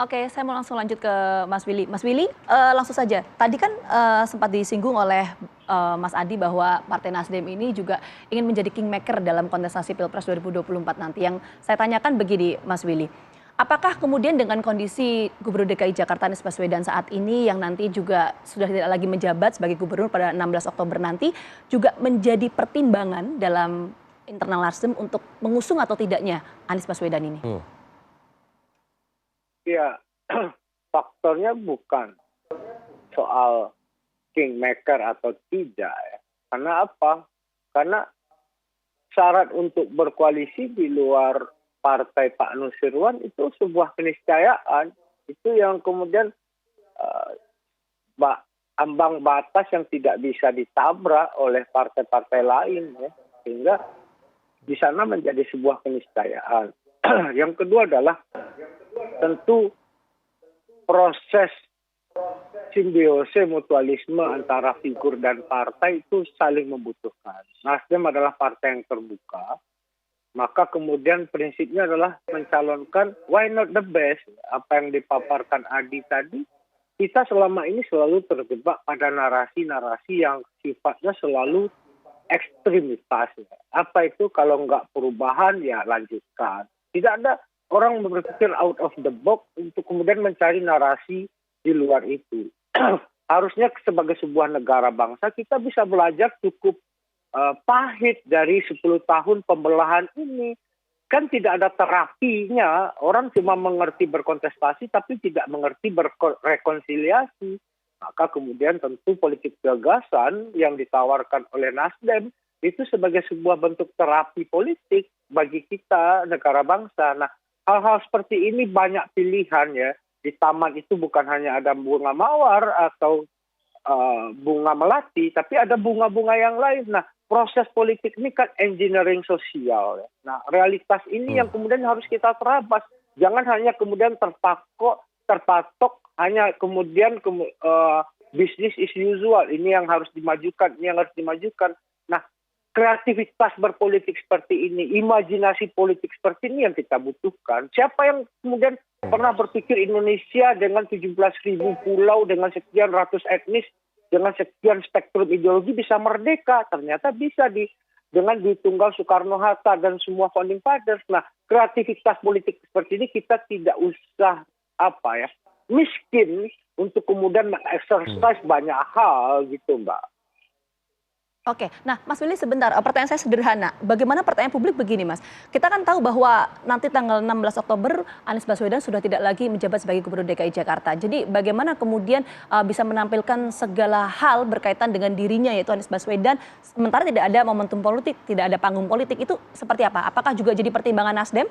Oke, saya mau langsung lanjut ke Mas Willy. Mas Willy, langsung saja. Tadi kan sempat disinggung oleh Mas Adi bahwa Partai Nasdem ini juga ingin menjadi kingmaker dalam kontestasi Pilpres 2024 nanti. Yang saya tanyakan begini, Mas Willy. Apakah kemudian dengan kondisi Gubernur DKI Jakarta Anies Baswedan saat ini yang nanti juga sudah tidak lagi menjabat sebagai gubernur pada 16 Oktober nanti juga menjadi pertimbangan dalam internal Nasdem untuk mengusung atau tidaknya Anies Baswedan ini? Ya, faktornya bukan soal kingmaker atau tidak ya. Karena apa? Karena syarat untuk berkoalisi di luar partai Pak Nusirwan itu sebuah keniscayaan. Itu yang kemudian ambang batas yang tidak bisa ditabrak oleh partai-partai lain ya. Sehingga di sana menjadi sebuah keniscayaan. Yang kedua adalah tentu proses simbiose mutualisme antara figur dan partai itu saling membutuhkan. Nasdem adalah partai yang terbuka, maka kemudian prinsipnya adalah mencalonkan why not the best. Apa yang dipaparkan Adi tadi, kita selama ini selalu terjebak pada narasi-narasi yang sifatnya selalu ekstremitas. Apa itu kalau nggak perubahan ya lanjutkan. Tidak ada orang berpikir out of the box untuk kemudian mencari narasi di luar itu. Harusnya sebagai sebuah negara bangsa kita bisa belajar cukup pahit dari 10 tahun pembelahan ini. Kan tidak ada terapinya, orang cuma mengerti berkontestasi tapi tidak mengerti berrekonsiliasi. Maka kemudian tentu politik gagasan yang ditawarkan oleh Nasdem itu sebagai sebuah bentuk terapi politik bagi kita negara bangsa. Nah, hal-hal seperti ini banyak pilihan ya. Di taman itu bukan hanya ada bunga mawar atau bunga melati, tapi ada bunga-bunga yang lain. Nah, proses politik ini kan engineering sosial. Ya. Nah, realitas ini yang kemudian harus kita terabas. Jangan hanya kemudian terpatok hanya kemudian business as usual. Ini yang harus dimajukan, ini yang harus dimajukan. Nah, kreativitas berpolitik seperti ini, imajinasi politik seperti ini yang kita butuhkan. Siapa yang kemudian pernah berpikir Indonesia dengan 17.000 pulau, dengan sekian ratus etnis, dengan sekian spektrum ideologi bisa merdeka? Ternyata bisa dengan ditunggal Soekarno-Hatta dan semua founding fathers. Nah, kreativitas politik seperti ini kita tidak usah miskin untuk kemudian mengeksersis banyak hal gitu, Mbak. Oke, nah Mas Willy sebentar, pertanyaan saya sederhana. Bagaimana pertanyaan publik begini Mas, kita kan tahu bahwa nanti tanggal 16 Oktober Anies Baswedan sudah tidak lagi menjabat sebagai Gubernur DKI Jakarta. Jadi bagaimana kemudian bisa menampilkan segala hal berkaitan dengan dirinya yaitu Anies Baswedan, sementara tidak ada momentum politik, tidak ada panggung politik, itu seperti apa? Apakah juga jadi pertimbangan Nasdem?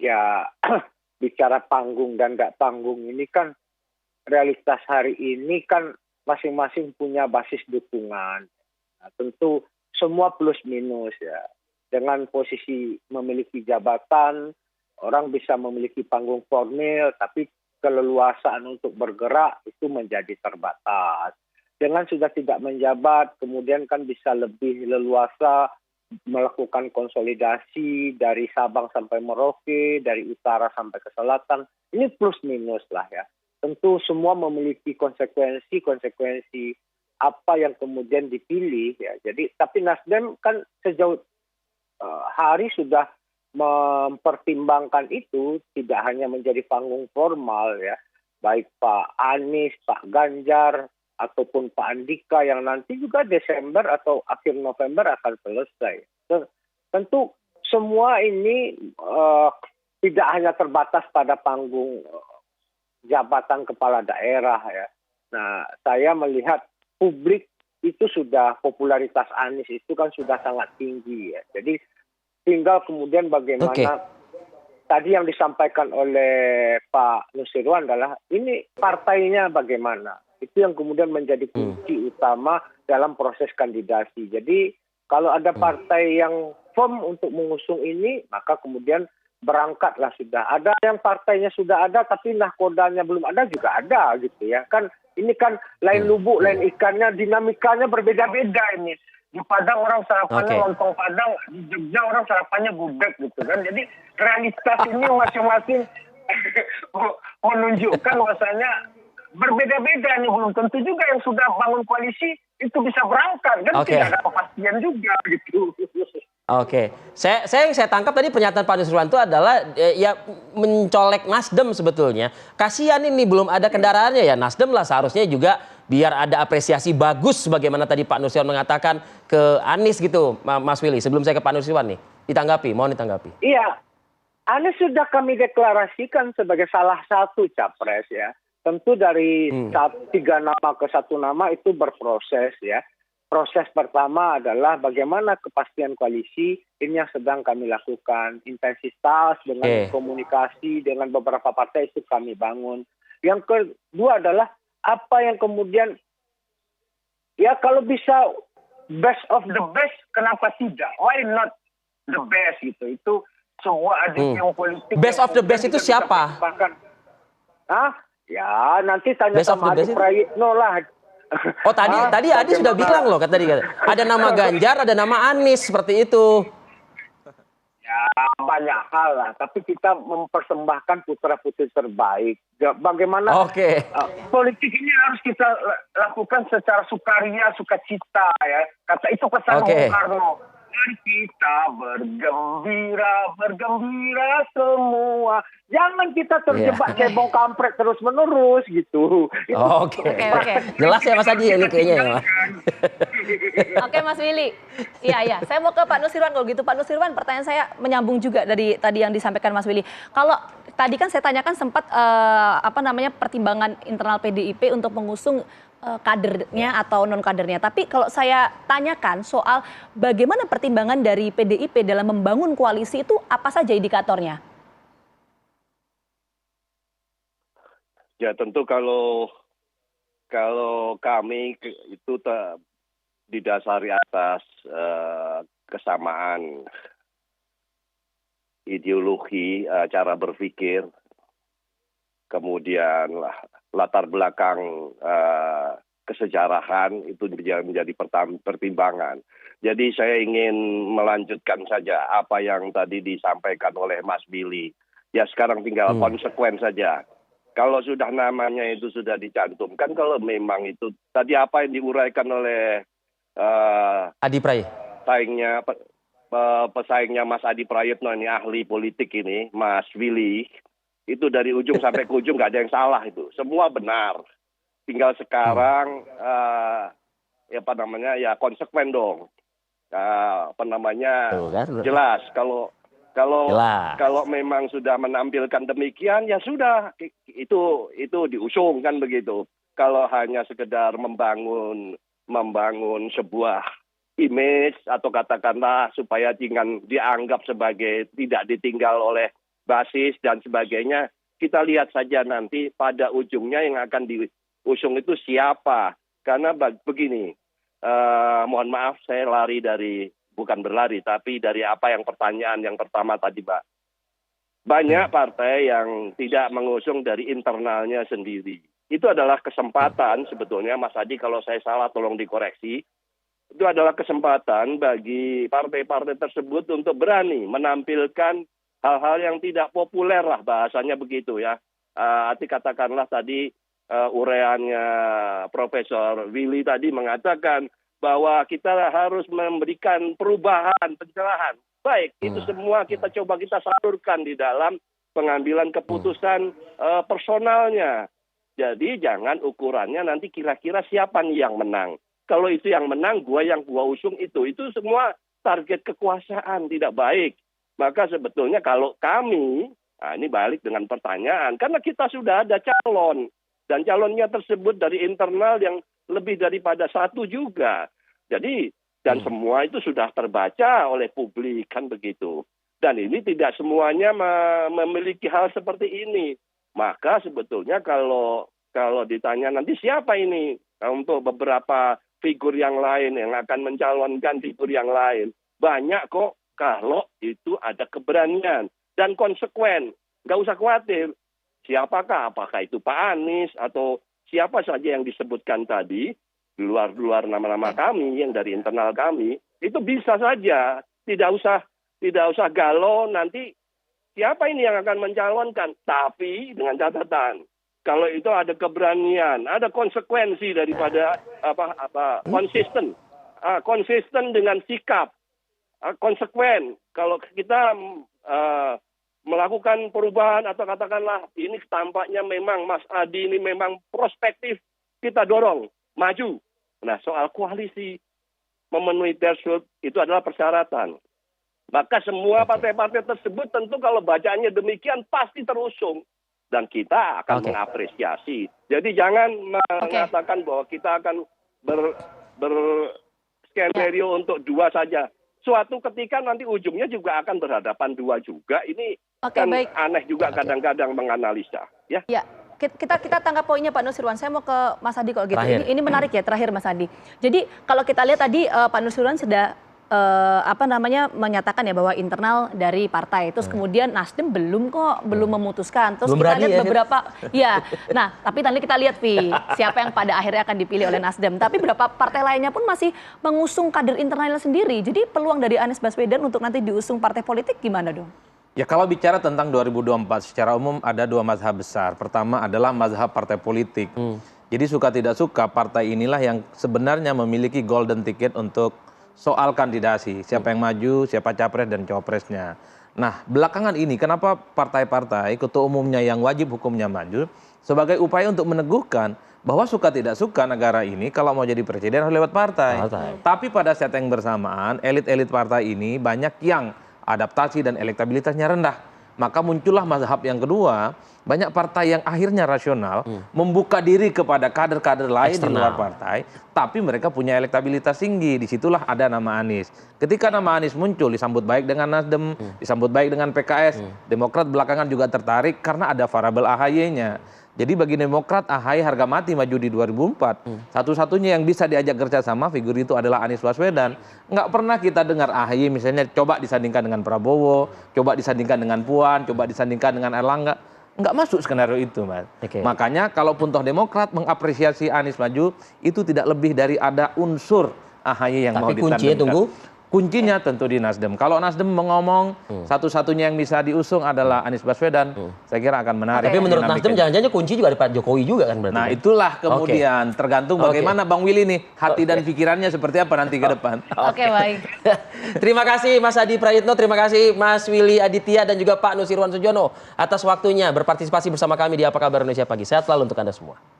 Ya, bicara panggung dan nggak panggung ini kan realitas hari ini kan masing-masing punya basis dukungan. Nah, tentu semua plus minus ya. Dengan posisi memiliki jabatan, orang bisa memiliki panggung formil, tapi keleluasaan untuk bergerak itu menjadi terbatas. Dengan sudah tidak menjabat, kemudian kan bisa lebih leluasa melakukan konsolidasi dari Sabang sampai Merauke, dari utara sampai ke selatan. Ini plus minus lah ya. Tentu semua memiliki konsekuensi apa yang kemudian dipilih ya. Jadi tapi Nasdem kan sejauh hari sudah mempertimbangkan itu, tidak hanya menjadi panggung formal ya. Baik Pak Anies, Pak Ganjar ataupun Pak Andika yang nanti juga Desember atau akhir November akan selesai. Tentu semua ini tidak hanya terbatas pada panggung jabatan kepala daerah ya. Nah, saya melihat publik itu sudah popularitas Anies itu kan sudah sangat tinggi ya. Jadi tinggal kemudian bagaimana tadi yang disampaikan oleh Pak Nusirwan adalah ini partainya bagaimana. Itu yang kemudian menjadi kunci utama dalam proses kandidasi. Jadi kalau ada partai yang firm untuk mengusung ini, maka kemudian berangkatlah sudah. Ada yang partainya sudah ada tapi nahkodanya belum ada juga ada gitu ya. Kan ini kan lain lubuk, lain ikannya, dinamikanya berbeda-beda ini. Di Padang orang sarapannya lontong Padang, di Jogja orang sarapannya gudeg gitu kan. Jadi realitas ini masing-masing menunjukkan bahwasanya berbeda-beda nih, belum tentu juga yang sudah bangun koalisi itu bisa berangkat kan, Oke. tidak ada kepastian juga gitu. Oke, yang saya tangkap tadi pernyataan Pak Nusirwan itu adalah ya mencolek Nasdem sebetulnya. Kasihan ini belum ada kendaraannya ya, Nasdem lah seharusnya juga biar ada apresiasi bagus sebagaimana tadi Pak Nusirwan mengatakan ke Anies gitu, Mas Willy. Sebelum saya ke Pak Nusirwan nih, mohon ditanggapi. Iya, Anies sudah kami deklarasikan sebagai salah satu capres ya. Tentu dari 3 nama ke 1 nama itu berproses ya. Proses pertama adalah bagaimana kepastian koalisi, ini yang sedang kami lakukan. Intensitas dengan komunikasi dengan beberapa partai itu kami bangun. Yang kedua adalah apa yang kemudian, ya kalau bisa best of the best, kenapa tidak? Why not the best gitu? Itu semua yang politik. Best of the best itu siapa? Hah? Ya nanti tanya Best sama Adi Prayitno lah. Oh tadi Adi sudah bilang loh, tadi ada nama Ganjar, ada nama Anies seperti itu. Ya banyak hal lah, tapi kita mempersembahkan putra-putri terbaik. Bagaimana politik ini harus kita lakukan secara sukaria, sukacita ya. Kata itu pesan Bung Karno. Mari kita bergembira semua. Jangan kita terjebak cebong kampret terus-menerus gitu. Oke. Jelas ya Mas Adi ini kayaknya ya. Oke Mas Willy. Iya. Saya mau ke Pak Nusirwan kalau gitu. Pak Nusirwan, pertanyaan saya menyambung juga dari tadi yang disampaikan Mas Willy. Kalau tadi kan saya tanyakan sempat pertimbangan internal PDIP untuk mengusung kadernya atau non kadernya. Tapi kalau saya tanyakan soal bagaimana pertimbangan dari PDIP dalam membangun koalisi itu, apa saja indikatornya? Ya tentu kalau kami itu didasari atas kesamaan ideologi, cara berpikir, kemudian latar belakang kesejarahan itu menjadi pertimbangan. Jadi saya ingin melanjutkan saja apa yang tadi disampaikan oleh Mas Billy. Ya sekarang tinggal konsekuen saja. Kalau sudah namanya itu sudah dicantumkan, kalau memang itu tadi apa yang diuraikan oleh Adi Pray, pesaingnya Mas Adi Prayitno ini, ahli politik ini, Mas Willy, itu dari ujung sampai ke ujung nggak ada yang salah itu, semua benar. Tinggal sekarang konsekuen dong. Jelas kalau memang sudah menampilkan demikian ya sudah itu diusung kan begitu. Kalau hanya sekedar membangun sebuah image atau katakanlah supaya jangan dianggap sebagai tidak ditinggal oleh basis dan sebagainya, kita lihat saja nanti pada ujungnya yang akan diusung itu siapa. Karena begini, mohon maaf saya bukan berlari, tapi dari apa yang pertanyaan yang pertama tadi, Mbak. Banyak partai yang tidak mengusung dari internalnya sendiri. Itu adalah kesempatan sebetulnya, Mas Adi, kalau saya salah tolong dikoreksi. Itu adalah kesempatan bagi partai-partai tersebut untuk berani menampilkan hal-hal yang tidak populer lah, bahasanya begitu ya. Arti katakanlah tadi uraiannya Profesor Willy tadi mengatakan bahwa kita harus memberikan perubahan, pencerahan. Baik, itu semua kita salurkan di dalam pengambilan keputusan personalnya. Jadi jangan ukurannya nanti kira-kira siapa nih yang menang. Kalau itu yang menang, yang gua usung itu semua target kekuasaan, tidak baik. Maka sebetulnya kalau kami, ini balik dengan pertanyaan, karena kita sudah ada calon, dan calonnya tersebut dari internal yang lebih daripada satu juga. Jadi, dan semua itu sudah terbaca oleh publik, kan begitu. Dan ini tidak semuanya memiliki hal seperti ini. Maka sebetulnya kalau ditanya nanti siapa ini untuk beberapa figur yang lain yang akan mencalonkan figur yang lain. Banyak kok kalau itu ada keberanian dan konsekuen. Nggak usah khawatir. Siapakah? Apakah itu Pak Anies atau siapa saja yang disebutkan tadi, di luar nama-nama kami yang dari internal kami, itu bisa saja. Tidak usah galau nanti siapa ini yang akan mencalonkan? Tapi dengan catatan, kalau itu ada keberanian, ada konsekuensi daripada konsisten, konsisten dengan sikap, konsekuen. Kalau kita melakukan perubahan atau katakanlah ini tampaknya memang Mas Adi ini memang prospektif, kita dorong maju. Nah, soal koalisi memenuhi threshold itu adalah persyaratan. Maka semua partai-partai tersebut tentu kalau bacaannya demikian pasti terusung. Dan kita akan mengapresiasi. Jadi jangan mengatakan bahwa kita akan berskenario untuk dua saja. Suatu ketika nanti ujungnya juga akan berhadapan dua juga. Ini kan aneh juga kadang-kadang menganalisa. Ya. Kita tangkap poinnya Pak Nusirwan. Saya mau ke Mas Adi kalau gitu. Ini menarik ya, terakhir Mas Adi. Jadi kalau kita lihat tadi Pak Nusirwan sudah menyatakan ya bahwa internal dari partai. Terus kemudian Nasdem belum memutuskan. Terus kita lihat beberapa nah, tapi tadi kita lihat siapa yang pada akhirnya akan dipilih oleh Nasdem. Tapi beberapa partai lainnya pun masih mengusung kader internalnya sendiri. Jadi peluang dari Anies Baswedan untuk nanti diusung partai politik gimana dong? Ya, kalau bicara tentang 2024 secara umum ada dua mazhab besar. Pertama adalah mazhab partai politik. Jadi suka tidak suka partai inilah yang sebenarnya memiliki golden ticket untuk soal kandidasi, siapa yang maju, siapa capres dan cawapresnya. Nah, belakangan ini kenapa partai-partai ketua umumnya yang wajib hukumnya maju sebagai upaya untuk meneguhkan bahwa suka tidak suka negara ini kalau mau jadi presiden harus lewat partai. Tapi pada saat yang bersamaan elit-elit partai ini banyak yang adaptasi dan elektabilitasnya rendah. Maka muncullah mazhab yang kedua, banyak partai yang akhirnya rasional membuka diri kepada kader-kader lain di luar partai, tapi mereka punya elektabilitas tinggi. Disitulah ada nama Anies. Ketika nama Anies muncul, disambut baik dengan Nasdem, disambut baik dengan PKS, Demokrat belakangan juga tertarik karena ada variabel AHY-nya. Jadi bagi Demokrat, AHY harga mati maju di 2004. Satu-satunya yang bisa diajak kerjasama figur itu adalah Anies Baswedan. Nggak pernah kita dengar AHY misalnya coba disandingkan dengan Prabowo, coba disandingkan dengan Puan, coba disandingkan dengan Erlangga. Nggak masuk skenario itu, Mas. Makanya kalaupun toh Demokrat mengapresiasi Anies maju, itu tidak lebih dari ada unsur AHY yang mau ditandemkan. Kuncinya tentu di Nasdem. Kalau Nasdem ngomong satu-satunya yang bisa diusung adalah Anies Baswedan, saya kira akan menarik. Tapi menurut Nasdem jangan-jangan kunci juga ada Pak Jokowi juga kan berarti. Nah, itulah kemudian tergantung bagaimana Bang Willy nih hati dan pikirannya seperti apa nanti ke depan. Baik. Terima kasih Mas Adi Prayitno, terima kasih Mas Willy Aditya dan juga Pak Nusirwan Sujono atas waktunya berpartisipasi bersama kami di Apa Kabar Indonesia Pagi. Sehat selalu untuk Anda semua.